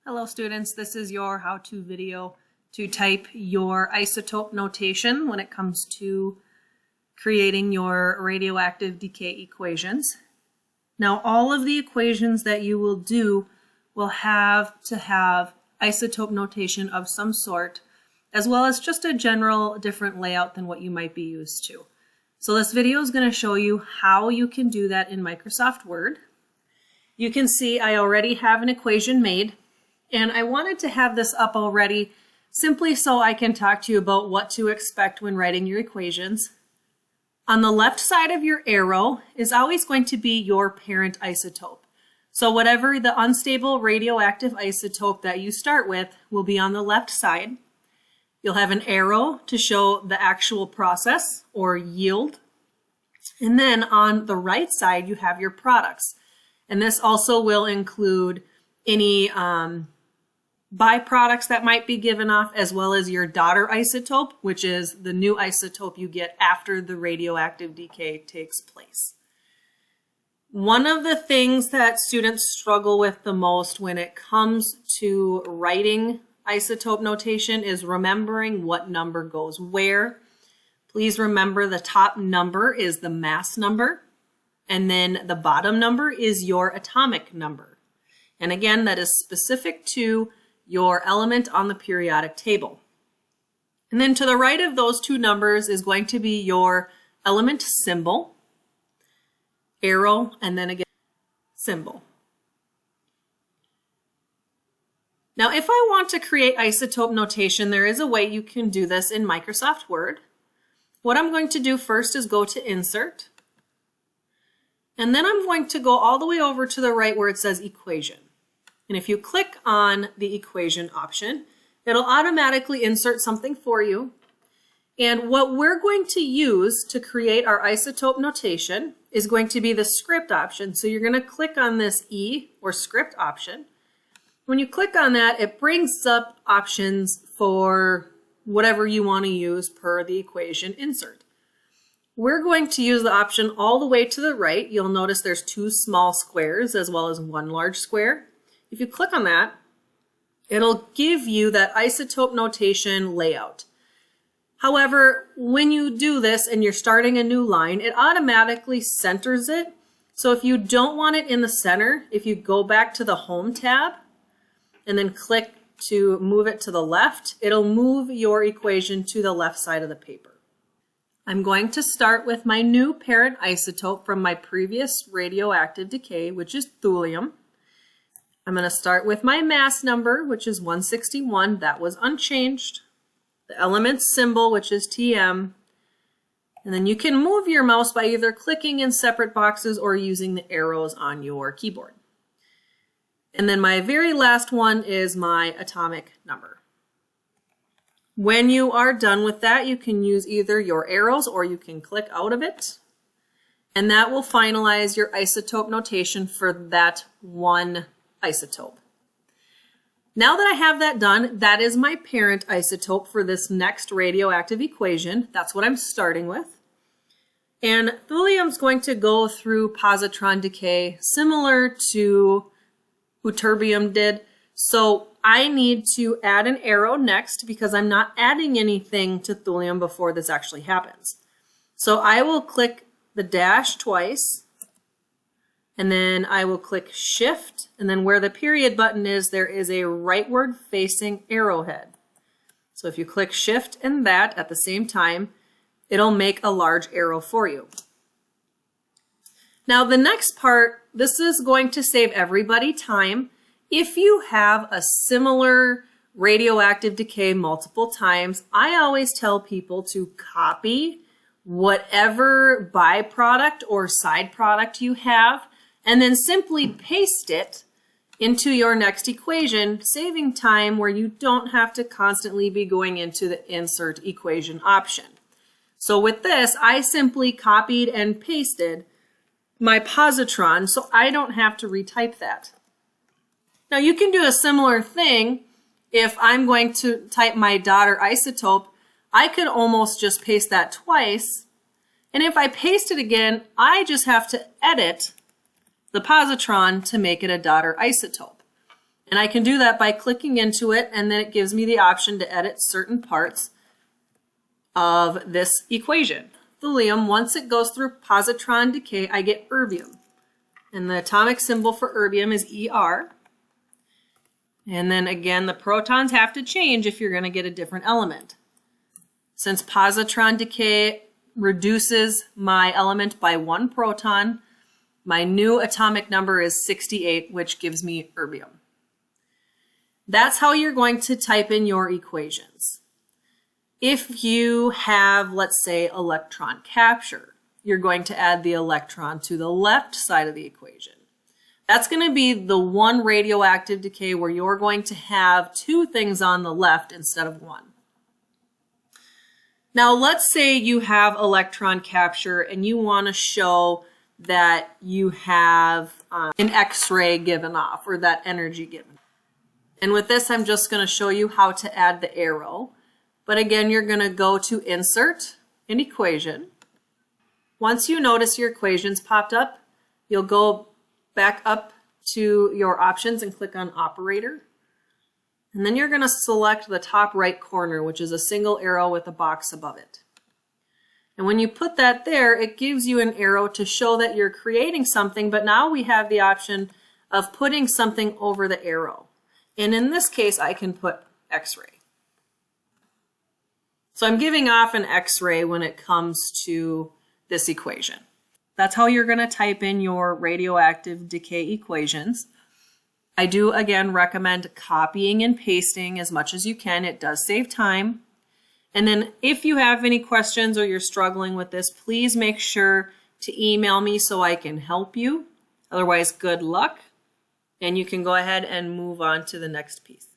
Hello students, this is your how-to video to type your isotope notation when it comes to creating your radioactive decay equations. Now all of the equations that you will do will have to have isotope notation of some sort, as well as just a general different layout than what you might be used to. So this video is going to show you how you can do that in Microsoft Word. You can see I already have an equation made. And I wanted to have this up already simply so I can talk to you about what to expect when writing your equations. On the left side of your arrow is always going to be your parent isotope. So whatever the unstable radioactive isotope that you start with will be on the left side. You'll have an arrow to show the actual process or yield. And then on the right side you have your products. And this also will include any byproducts that might be given off, as well as your daughter isotope, which is the new isotope you get after the radioactive decay takes place. One of the things that students struggle with the most when it comes to writing isotope notation is remembering what number goes where. Please remember the top number is the mass number, and then the bottom number is your atomic number. And again, that is specific to your element on the periodic table. And then to the right of those two numbers is going to be your element symbol, arrow, and then again, symbol. Now, if I want to create isotope notation, there is a way you can do this in Microsoft Word. What I'm going to do first is go to Insert, and then I'm going to go all the way over to the right where it says Equation. And if you click on the equation option, it'll automatically insert something for you. And what we're going to use to create our isotope notation is going to be the script option. So you're going to click on this E or script option. When you click on that, it brings up options for whatever you want to use per the equation insert. We're going to use the option all the way to the right. You'll notice there's two small squares as well as one large square. If you click on that, it'll give you that isotope notation layout. However, when you do this and you're starting a new line, it automatically centers it. So if you don't want it in the center, if you go back to the Home tab and then click to move it to the left, it'll move your equation to the left side of the paper. I'm going to start with my new parent isotope from my previous radioactive decay, which is thulium. I'm going to start with my mass number, which is 161. That was unchanged. The element symbol, which is Tm. And then you can move your mouse by either clicking in separate boxes or using the arrows on your keyboard. And then my very last one is my atomic number. When you are done with that, you can use either your arrows or you can click out of it. And that will finalize your isotope notation for that one isotope. Now that I have that done, that is my parent isotope for this next radioactive equation. That's what I'm starting with. And thulium's going to go through positron decay similar to ytterbium did. So I need to add an arrow next because I'm not adding anything to thulium before this actually happens. So I will click the dash twice, and then I will click Shift, and then where the period button is, there is a rightward facing arrowhead. So if you click Shift and that at the same time, it'll make a large arrow for you. Now the next part, this is going to save everybody time. If you have a similar radioactive decay multiple times, I always tell people to copy whatever byproduct or side product you have, and then simply paste it into your next equation, saving time where you don't have to constantly be going into the insert equation option. So with this, I simply copied and pasted my positron, so I don't have to retype that. Now you can do a similar thing if I'm going to type my daughter isotope. I could almost just paste that twice, and if I paste it again, I just have to edit the positron to make it a daughter isotope. And I can do that by clicking into it, and then it gives me the option to edit certain parts of this equation. Thulium, once it goes through positron decay, I get erbium. And the atomic symbol for erbium is Er. And then again, the protons have to change if you're going to get a different element. Since positron decay reduces my element by 1 proton, my new atomic number is 68, which gives me erbium. That's how you're going to type in your equations. If you have, let's say, electron capture, you're going to add the electron to the left side of the equation. That's going to be the one radioactive decay where you're going to have 2 things on the left instead of 1. Now, let's say you have electron capture and you want to show that you have an X-ray given off, or that energy given. And with this, I'm just going to show you how to add the arrow. But again, you're going to go to Insert, an Equation. Once you notice your equations popped up, you'll go back up to your options and click on Operator. And then you're going to select the top right corner, which is a single arrow with a box above it. And when you put that there, it gives you an arrow to show that you're creating something, but now we have the option of putting something over the arrow. And in this case, I can put X-ray. So I'm giving off an X-ray when it comes to this equation. That's how you're going to type in your radioactive decay equations. I do, again, recommend copying and pasting as much as you can. It does save time. And then if you have any questions or you're struggling with this, please make sure to email me so I can help you. Otherwise, good luck. And you can go ahead and move on to the next piece.